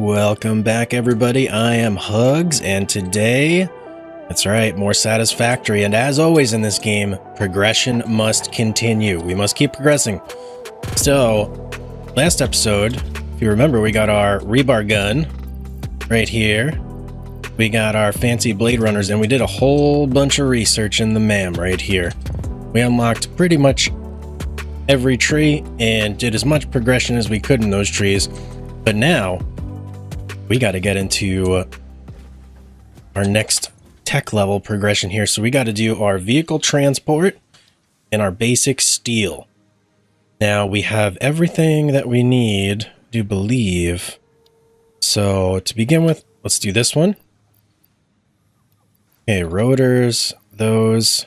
Welcome back, everybody. I am Hugs, and today, that's right, more Satisfactory. And as always in this game, progression must continue. We must keep progressing. So, last episode, if you remember, we got our rebar gun right here. We got our fancy blade runners, and we did a whole bunch of research in the MAM right here. We unlocked pretty much every tree and did as much progression as we could in those trees. But now, we got to get into our next tech level progression here. So we got to do our vehicle transport and our basic steel. Now we have everything that we need, I do believe. So to begin with, let's do this one. Okay, rotors, those.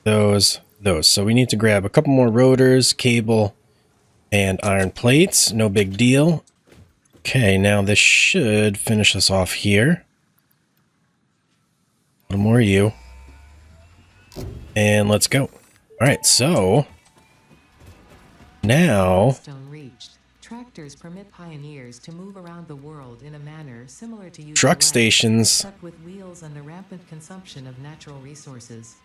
So we need to grab a couple more rotors, cable, and iron plates. No big deal. Okay, now this should finish us off here. One more you. And let's go. All right, so now Milestone reached. Tractors permit pioneers to move around the world in a manner similar to using truck legs, stations. except with wheels and the rampant consumption of natural resources.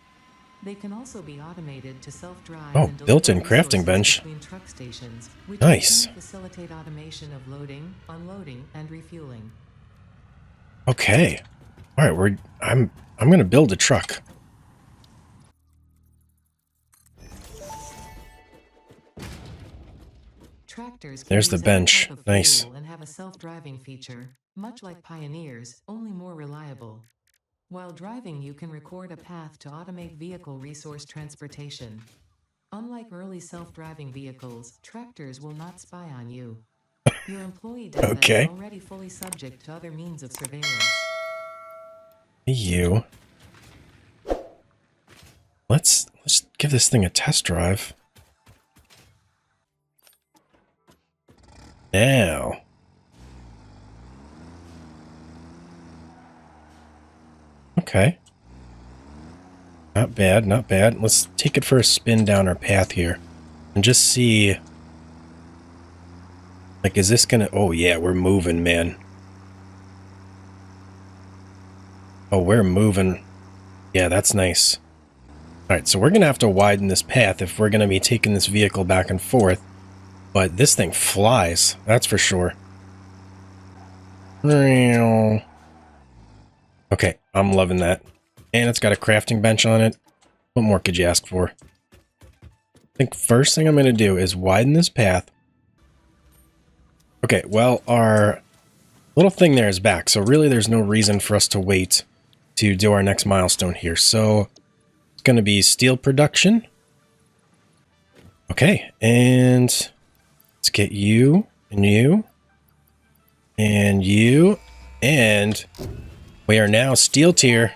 They can also be automated to self-drive Oh, and deliver built-in crafting resources bench. between truck stations, which Nice. can facilitate automation of loading, unloading, and refueling. Okay. All right, I'm going to build a truck. Tractors can There's the use any bench. type of Nice. fuel and have a self-driving feature, much like pioneers, only more reliable. While driving, you can record a path to automate vehicle resource transportation. Unlike early self-driving vehicles, tractors will not spy on you. Your employee data Okay. is already fully subject to other means of surveillance. You. Let's give this thing a test drive. Now. Okay. Not bad, not bad. Let's take it for a spin down our path here and just see. Like, is this gonna... Oh, yeah, we're moving, man. Oh, we're moving. Yeah, that's nice. All right, so we're gonna have to widen this path if we're gonna be taking this vehicle back and forth. But this thing flies, that's for sure. Okay, I'm loving that. And it's got a crafting bench on it. What more could you ask for? I think first thing I'm going to do is widen this path. Okay, well, our little thing there is back. So really there's no reason for us to wait to do our next milestone here. So it's going to be steel production. Okay, and let's get you and you and you, and we are now steel tier.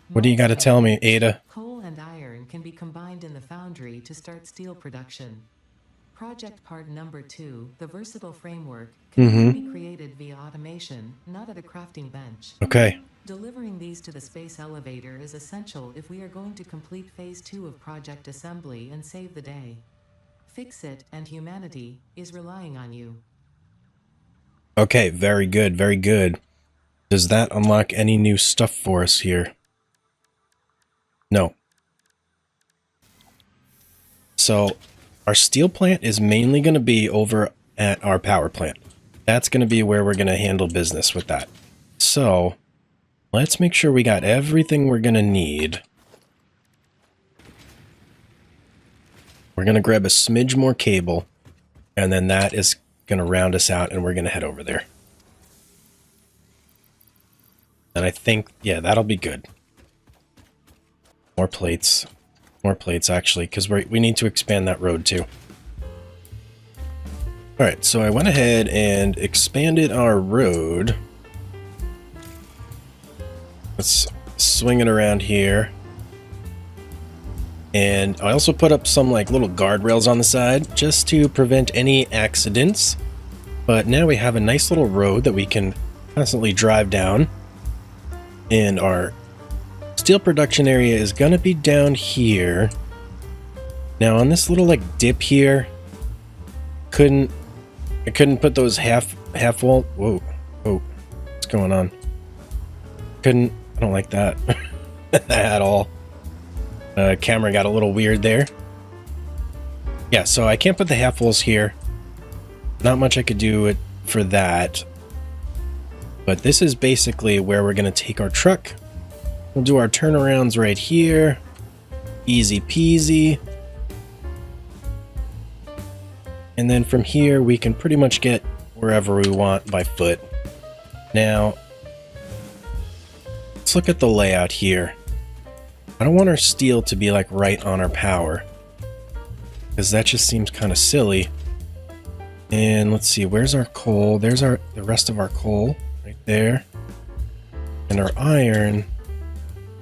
What do you got to tell me, Ada? Coal and iron can be combined in the Foundry to start steel production. Project part number 2, the versatile framework, can be created via automation, not at a crafting bench. Okay. Delivering these to the space elevator is essential if we are going to complete phase 2 of project assembly and save the day. Fix It and humanity is relying on you. Okay, very good, very good. Does that unlock any new stuff for us here? No. So, our steel plant is mainly going to be over at our power plant. That's going to be where we're going to handle business with that. So, let's make sure we got everything we're going to need. We're going to grab a smidge more cable, and then that is going to round us out, and we're going to head over there. And I think, yeah, that'll be good. More plates actually, because we need to expand that road too. All right, so I went ahead and expanded our road. Let's swing it around here. And I also put up some like little guardrails on the side just to prevent any accidents. But now we have a nice little road that we can constantly drive down. And our steel production area is going to be down here. Now on this little like dip here, couldn't I couldn't put those half wall. Whoa, what's going on? Couldn't. I don't like that at all. Camera got a little weird there. Yeah, so I can't put the half walls here. Not much I could do it for that. But this is basically where we're going to take our truck. We'll do our turnarounds right here. Easy peasy. And then from here, we can pretty much get wherever we want by foot. Now, let's look at the layout here. I don't want our steel to be like right on our power, because that just seems kind of silly. And let's see, where's our coal? There's the rest of our coal right there. And our iron,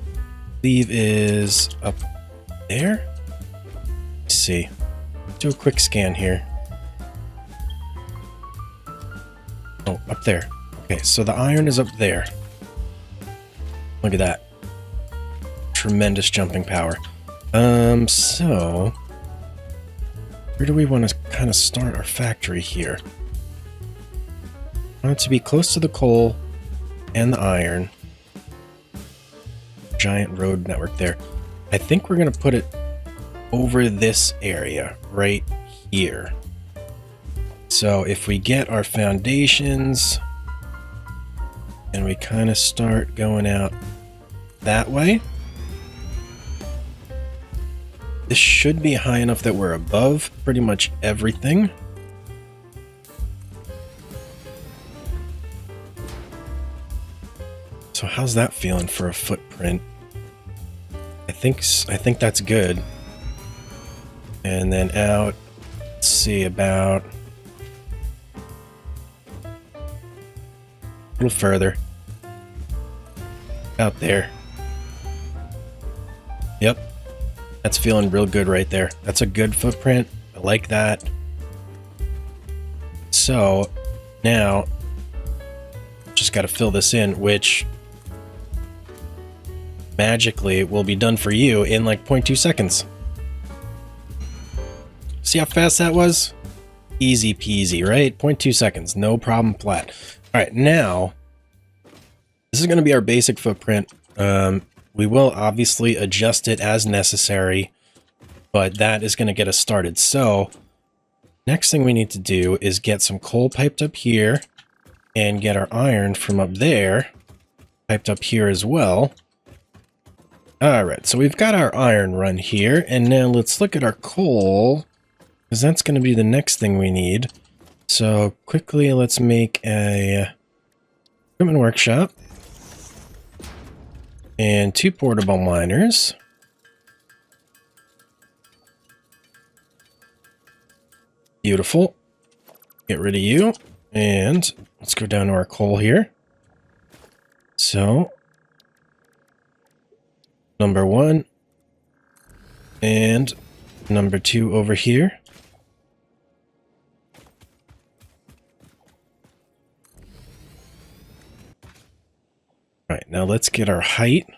I believe, is up there. Let's see. Do a quick scan here. Oh, up there. Okay, so the iron is up there. Look at that. Tremendous jumping power. So where do we want to kind of start our factory here? I want it to be close to the coal and the iron. Giant road network there. I think we're going to put it over this area right here. So if we get our foundations and we kind of start going out that way, this should be high enough that we're above pretty much everything. So how's that feeling for a footprint? I think that's good. And then out, let's see, about a little further. Out there. Yep. That's feeling real good right there. That's a good footprint. I like that. So now just got to fill this in, which magically will be done for you in like 0.2 seconds. See how fast that was? Easy peasy, right? 0.2 seconds, no problem flat. All right, now this is going to be our basic footprint. We will obviously adjust it as necessary, but that is going to get us started. So next thing we need to do is get some coal piped up here and get our iron from up there piped up here as well. All right, so we've got our iron run here, and now let's look at our coal, because that's going to be the next thing we need. So quickly, let's make a equipment workshop and 2 portable miners. Beautiful. Get rid of you, and let's go down to our coal here. So number 1 and number 2 over here. All right, now let's get our height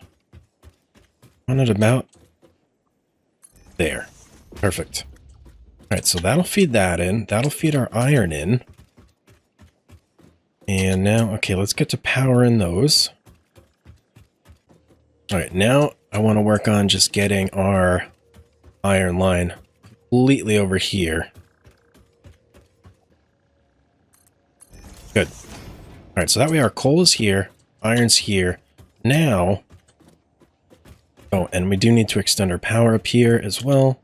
on it about there. Perfect. All right, so that'll feed that in. That'll feed our iron in. And now, okay, let's get to powering those. All right, now I want to work on just getting our iron line completely over here. Good. All right, so that way our coal is here, iron's here. Now, oh, and we do need to extend our power up here as well.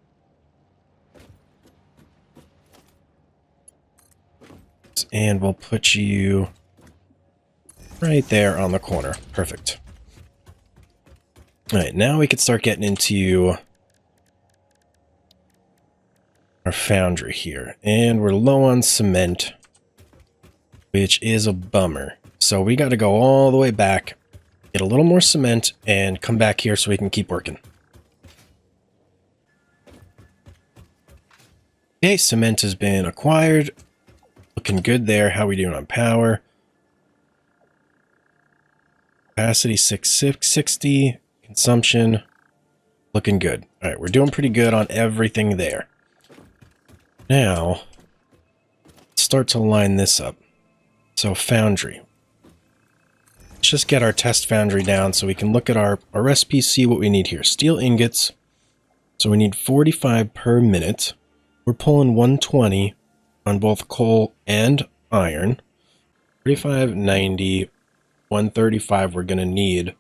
And we'll put you right there on the corner. Perfect. All right, now we can start getting into our foundry here. And we're low on cement, which is a bummer. So we got to go all the way back, get a little more cement, and come back here so we can keep working. Okay, cement has been acquired. Looking good there. How are we doing on power? Capacity 660. Consumption, looking good. All right, we're doing pretty good on everything there. Now, let's start to line this up. So Foundry. Let's just get our test foundry down so we can look at our recipe, see what we need here. Steel ingots. So we need 45 per minute. We're pulling 120 on both coal and iron. 35, 90, 135 we're going to need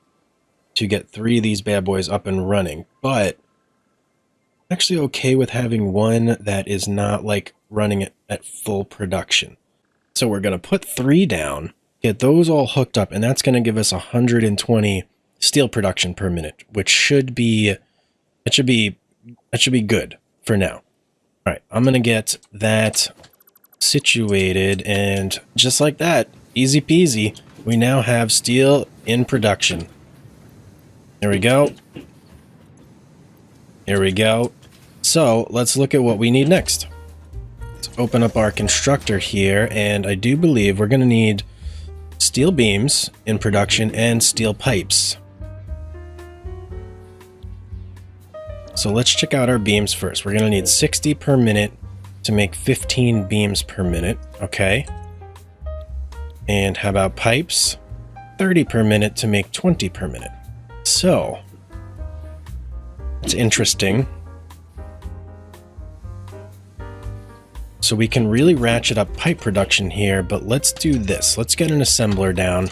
to get 3 of these bad boys up and running. But I'm actually okay with having one that is not like running it at full production. So we're going to put 3 down, get those all hooked up, and that's going to give us 120 steel production per minute, which should be, that should be good for now. All right, I'm going to get that situated, and just like that, easy peasy, we now have steel in production. There we go. There we go. So let's look at what we need next. Let's open up our constructor here, and I do believe we're going to need steel beams in production and steel pipes. So let's check out our beams first. We're going to need 60 per minute to make 15 beams per minute. Okay. And how about pipes? 30 per minute to make 20 per minute. So it's interesting. So we can really ratchet up pipe production here, but let's do this. Let's get an assembler down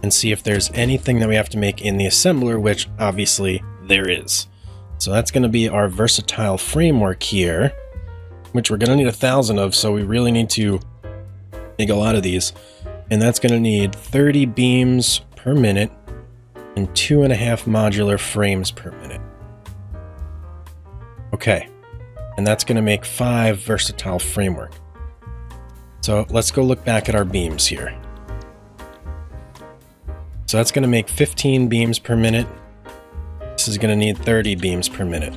and see if there's anything that we have to make in the assembler, which obviously there is. So that's going to be our versatile framework here, which we're going to need 1,000 of, so we really need to make a lot of these. And that's going to need 30 beams per minute and 2.5 modular frames per minute. Okay. And that's going to make 5 versatile framework. So let's go look back at our beams here. So that's going to make 15 beams per minute. This is going to need 30 beams per minute.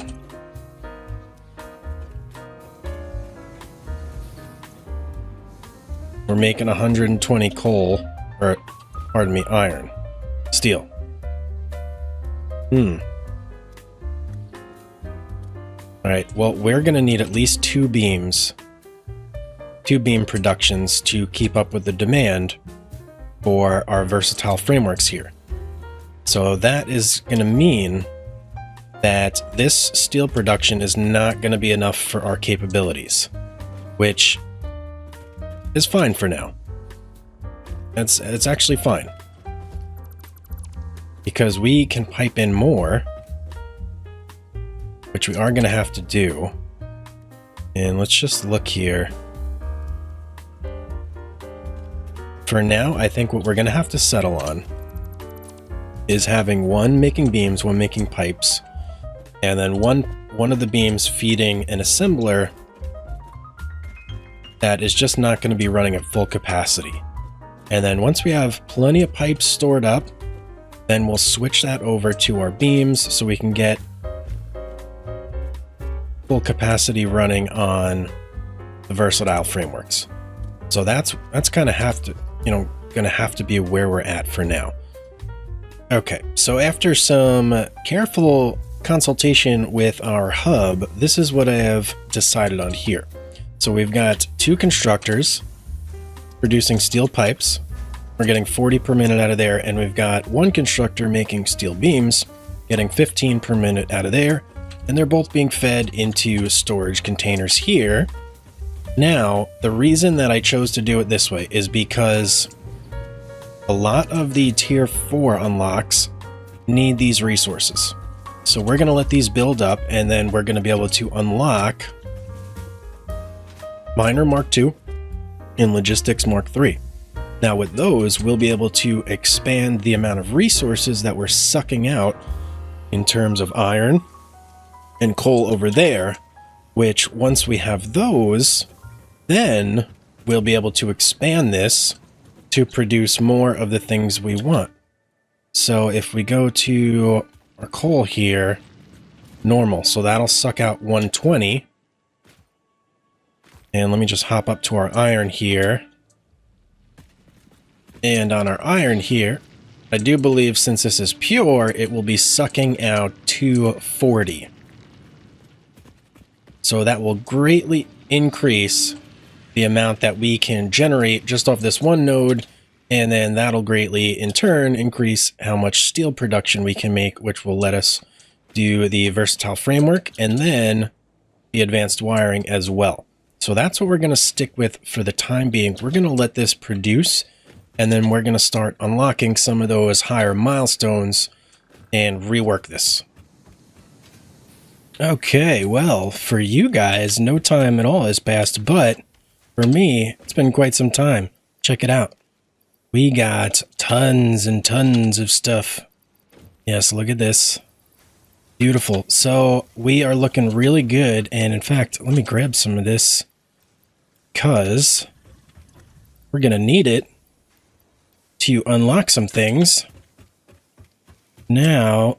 We're making 120 coal, or pardon me, iron. Steel. Alright, well, we're going to need at least 2 beams, 2 beam productions to keep up with the demand for our versatile frameworks here. So that is going to mean that this steel production is not going to be enough for our capabilities, which is fine for now. It's actually fine, because we can pipe in more, which we are going to have to do. And let's just look here. For now, I think what we're going to have to settle on is having one making beams, one making pipes, and then one of the beams feeding an assembler that is just not going to be running at full capacity. And then once we have plenty of pipes stored up, then we'll switch that over to our beams so we can get full capacity running on the versatile frameworks. So that's kind of going to have to be where we're at for now. Okay, so after some careful consultation with our hub, this is what I have decided on here. So we've got 2 constructors producing steel pipes. We're getting 40 per minute out of there, and we've got 1 constructor making steel beams, getting 15 per minute out of there, and they're both being fed into storage containers here. Now, the reason that I chose to do it this way is because a lot of the tier 4 unlocks need these resources. So we're going to let these build up, and then we're going to be able to unlock Miner Mark II and Logistics Mark III. Now with those, we'll be able to expand the amount of resources that we're sucking out in terms of iron and coal over there, which once we have those, then we'll be able to expand this to produce more of the things we want. So if we go to our coal here, normal, so that'll suck out 120. And let me just hop up to our iron here. And on our iron here, I do believe since this is pure, it will be sucking out 240. So that will greatly increase the amount that we can generate just off this one node, and then that'll greatly, in turn, increase how much steel production we can make, which will let us do the versatile framework and then the advanced wiring as well. So that's what we're going to stick with for the time being. We're going to let this produce, and then we're going to start unlocking some of those higher milestones and rework this. Okay, well, for you guys, no time at all has passed, but for me, it's been quite some time. Check it out. We got tons and tons of stuff. Yes, look at this. Beautiful. So we are looking really good. And in fact, let me grab some of this because we're going to need it to unlock some things. Now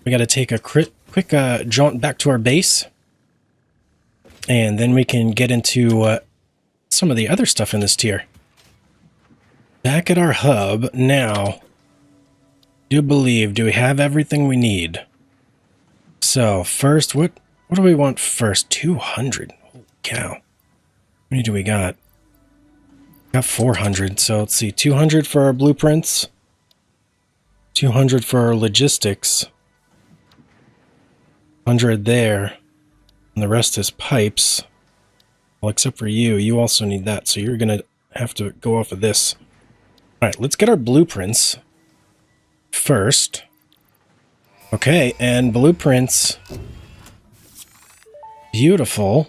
we got to take a quick jaunt back to our base. And then we can get into some of the other stuff in this tier. Back at our hub now. Do we have everything we need? So first, what do we want first? 200. Holy cow. How many do we got? Got 400. So let's see. 200 for our blueprints. 200 for our logistics. 100 there. And the rest is pipes. Well, except for you. You also need that. So you're going to have to go off of this. All right, let's get our blueprints first. Okay, and blueprints. Beautiful.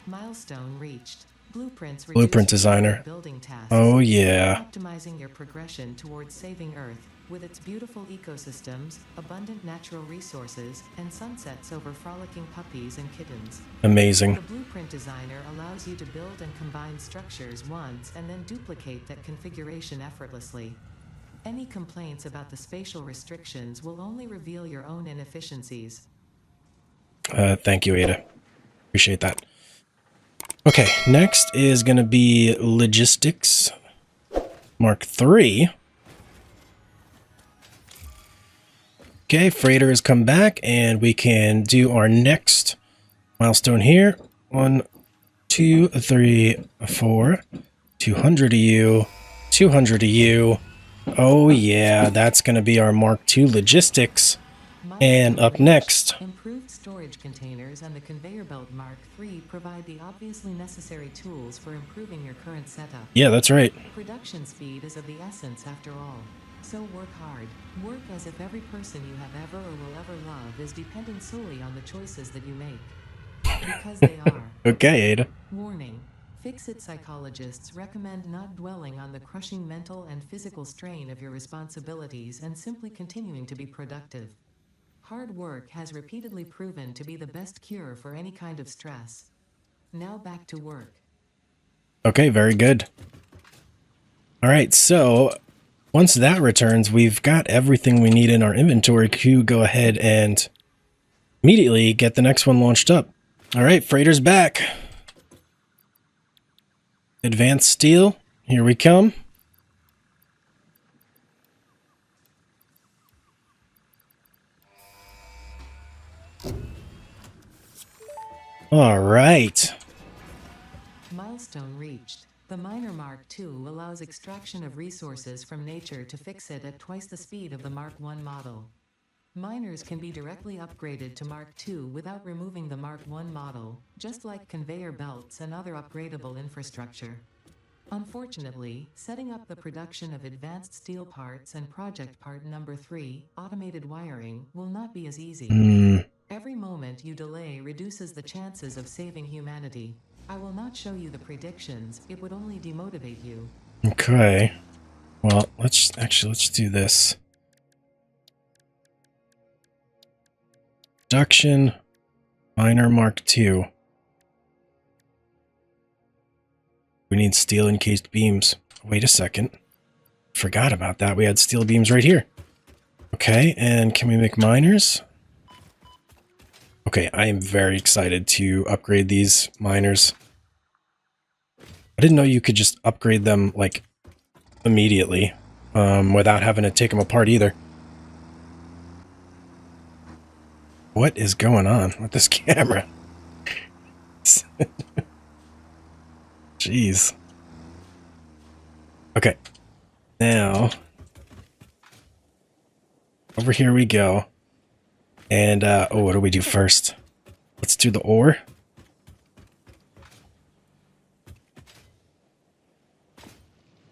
Milestone reached. Blueprint designer. Building tasks. Oh yeah. Optimizing your progression towards saving Earth with its beautiful ecosystems, abundant natural resources, and sunsets over frolicking puppies and kittens. Amazing. The blueprint designer allows you to build and combine structures once and then duplicate that configuration effortlessly. Any complaints about the spatial restrictions will only reveal your own inefficiencies. Thank you, Ada. Appreciate that. Okay, next is going to be logistics. Mark 3. Okay, freighter has come back, and we can do our next milestone here. 1, 2, 3, 4. 200 of you. 200 of you. Oh yeah, that's going to be our Mark II logistics. And up next, improved storage containers and the conveyor belt Mark III provide the obviously necessary tools for improving your current setup. Yeah, that's right. Production speed is of the essence after all. So work hard. Work as if every person you have ever or will ever love is dependent solely on the choices that you make. Because they are. Okay, Ada. Warning. Fix-it psychologists recommend not dwelling on the crushing mental and physical strain of your responsibilities and simply continuing to be productive. Hard work has repeatedly proven to be the best cure for any kind of stress. Now back to work. Okay, very good. All right, so once that returns, we've got everything we need in our inventory to go ahead and immediately get the next one launched up. All right, freighter's back. Advanced steel, here we come. All right. Milestone reached. The Miner Mark II allows extraction of resources from nature to fix it at twice the speed of the Mark I model. Miners can be directly upgraded to Mark II without removing the Mark I model, just like conveyor belts and other upgradable infrastructure. Unfortunately, setting up the production of advanced steel parts and project part number 3, automated wiring, will not be as easy. Every moment you delay reduces the chances of saving humanity. I will not show you the predictions, it would only demotivate you. Okay. Well, let's do this. Production Miner Mark II. We need steel encased beams. Wait a second. Forgot about that. We had steel beams right here. Okay, and can we make miners? Okay, I am very excited to upgrade these miners. I didn't know you could just upgrade them, like, immediately, without having to take them apart either. What is going on with this camera? Jeez. Okay. Now, over here we go. And, oh, what do we do first? Let's do the ore.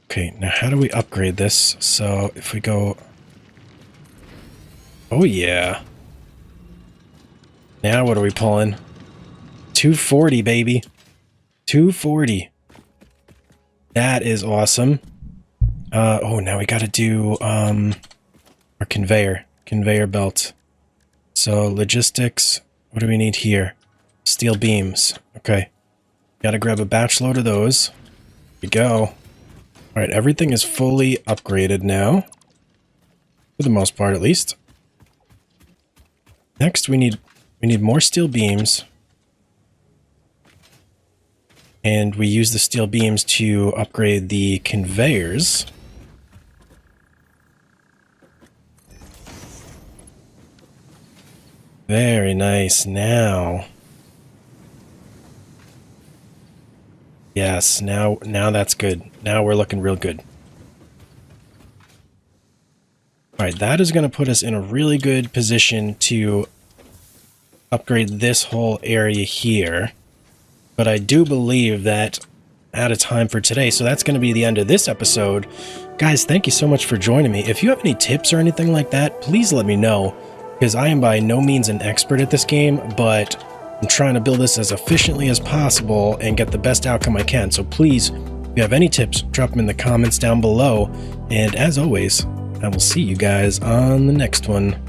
Okay, now how do we upgrade this? So if we go... Oh, yeah. Now what are we pulling? 240, baby. 240. That is awesome. Oh, now we got to do our conveyor belt. So logistics, what do we need here? Steel beams. Okay. Got to grab a batch load of those. Here we go. All right, everything is fully upgraded now. For the most part, at least. Next, we need more steel beams. And we use the steel beams to upgrade the conveyors. Very nice. Now. Yes, now that's good. Now we're looking real good. All right, that is going to put us in a really good position to upgrade this whole area here. But I do believe that out of time for today, so that's going to be the end of this episode. Guys, thank you so much for joining me. If you have any tips or anything like that, please let me know, because I am by no means an expert at this game, but I'm trying to build this as efficiently as possible and get the best outcome I can. So please, if you have any tips, drop them in the comments down below. And as always, I will see you guys on the next one.